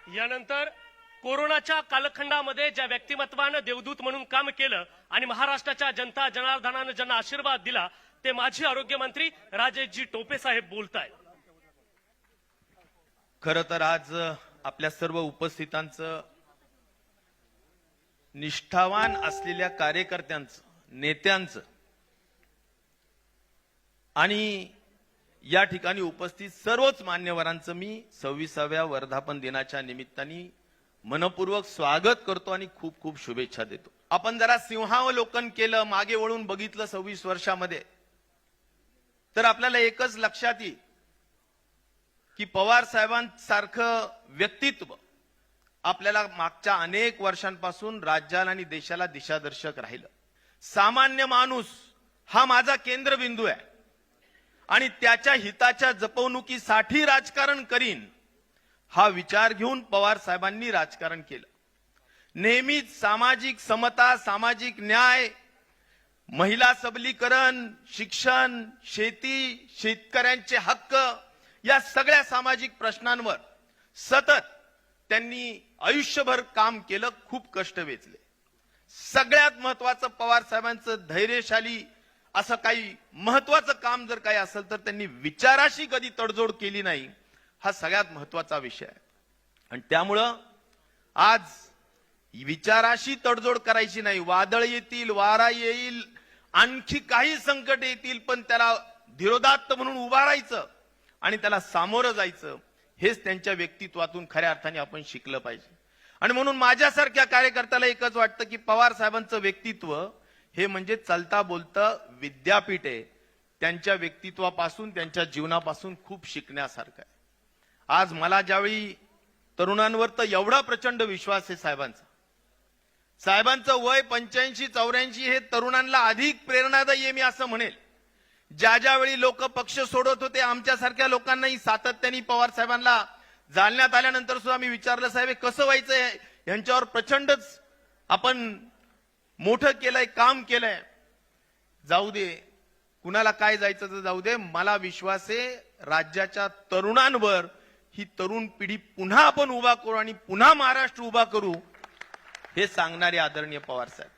यानंतर कोरोनाच्या कालखंडामध्ये ज्या व्यक्तिमत्वानं देवदूत म्हणून काम केलं आणि महाराष्ट्राच्या जनता जनार्दनानं ज्यांना आशीर्वाद दिला ते माजी आरोग्य मंत्री राजेशजी टोपे साहेब बोलतायत। खरं तर आज आपल्या सर्व उपस्थितांचं निष्ठावान असलेल्या कार्यकर्त्यांचं, नेत्यांचं आणि या ठिकाणी उपस्थित सर्वच मान्यवरांचं मी 26व्या वर्धापन दिनाच्या निमित्ताने मनपूर्वक स्वागत करतो आणि खूप खूप शुभेच्छा देतो। आपण जरा सिंहावलोकन केलं, मागे वळून बघितलं 26 वर्षामध्ये, तर आपल्याला एकच लक्षात येईल की पवार साहेबांसारखं व्यक्तित्व आपल्याला मागच्या अनेक वर्षांपासून राज्याला आणि देशाला दिशादर्शक राहिलं। सामान्य माणूस हा माझा केंद्रबिंदू आहे आणि त्याच्या हिताच्या जपवणुकीसाठी राजकारण करीन हा विचार घेऊन पवार साहेबांनी राजकारण केलं। नेहमीच सामाजिक समता, सामाजिक न्याय, महिला सबलीकरण, शिक्षण, शेती, शेतकऱ्यांचे हक्क या सगळ्या सामाजिक प्रश्नांवर सतत त्यांनी आयुष्यभर काम केलं, खूप कष्ट वेचले। सगळ्यात महत्वाचं पवार साहेबांचं धैर्यशाली असं काही महत्वाचं काम जर काही असेल तर त्यांनी विचाराशी कधी तडजोड केली नाही, हा सगळ्यात महत्वाचा विषय आहे। आणि त्यामुळं आज विचाराशी तडजोड करायची नाही। वादळ येतील, वारा येईल, आणखी काही संकट येतील, पण त्याला धीरोदात्त म्हणून उभारायचं आणि त्याला सामोरं जायचं, हेच त्यांच्या व्यक्तित्वातून खऱ्या अर्थाने आपण शिकलं पाहिजे। आणि म्हणून माझ्यासारख्या कार्यकर्त्याला एकच वाटतं की पवार साहेबांचं व्यक्तित्व हे म्हणजे चलता बोलता विद्यापीठ आहे। त्यांच्या व्यक्तित्वापासून, त्यांच्या जीवनापासून खूप शिकण्यासारखं आहे। आज मला ज्यावेळी तरुणांवर तर एवढा प्रचंड विश्वास आहे साहेबांचं वय 85-84 हे तरुणांना अधिक प्रेरणादायी आहे मी असं म्हणेल। ज्या वेळी लोक पक्ष सोडत होते, आमच्यासारख्या लोकांनाही सातत्याने पवार साहेबांना जालन्यात आल्यानंतर सुद्धा मी विचारलं, साहेब कसं व्हायचंय, यांच्यावर प्रचंडच आपण मोठं केलंय, काम केलंय। जाऊ दे, कुणाला काय जायचं तर जाऊ दे, मला विश्वास आहे राज्याच्या तरुणांवर ही तरुण पिढी पुन्हा आपण उभा करू आणि पुन्हा महाराष्ट्र उभा करू, हे सांगणारे आदरणीय पवार साहेब।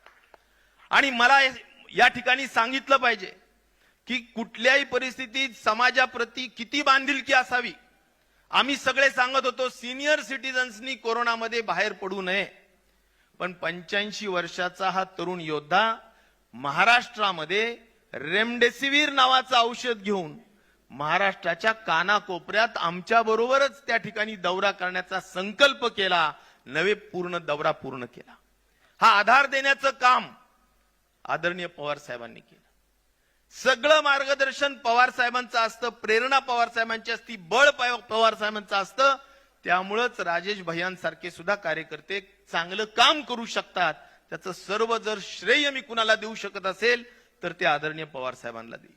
आणि मला या ठिकाणी सांगितलं पाहिजे की कुठल्याही परिस्थितीत समाजाप्रती किती बांधिलकी असावी। आम्ही सगळे सांगत होतो सिनियर सिटीजन्सनी कोरोनामध्ये बाहेर पडू नये, पण 85 वर्षाचा हा तरुण योद्धा महाराष्ट्रामध्ये रेमडेसिवीर नावाचं औषध घेऊन महाराष्ट्राच्या कानाकोपऱ्यात आमच्या बरोबरच त्या ठिकाणी दौरा करण्याचा संकल्प केला, नवे पूर्ण दौरा पूर्ण केला। हा आधार देण्याचं काम आदरणीय पवार साहेबांनी केलं। सगळं मार्गदर्शन पवार साहेबांचं असतं, प्रेरणा पवार साहेबांची असती, बळ पवार साहेबांचं असतं। त्यामुळेच राजेश भैयांसारखे सुद्धा कार्यकर्ते चांगलं काम करू शकतात। त्याचं सर्व जर श्रेय मी कुणाला देऊ शकत असेल तर ते आदरणीय पवार साहेबांना देईल।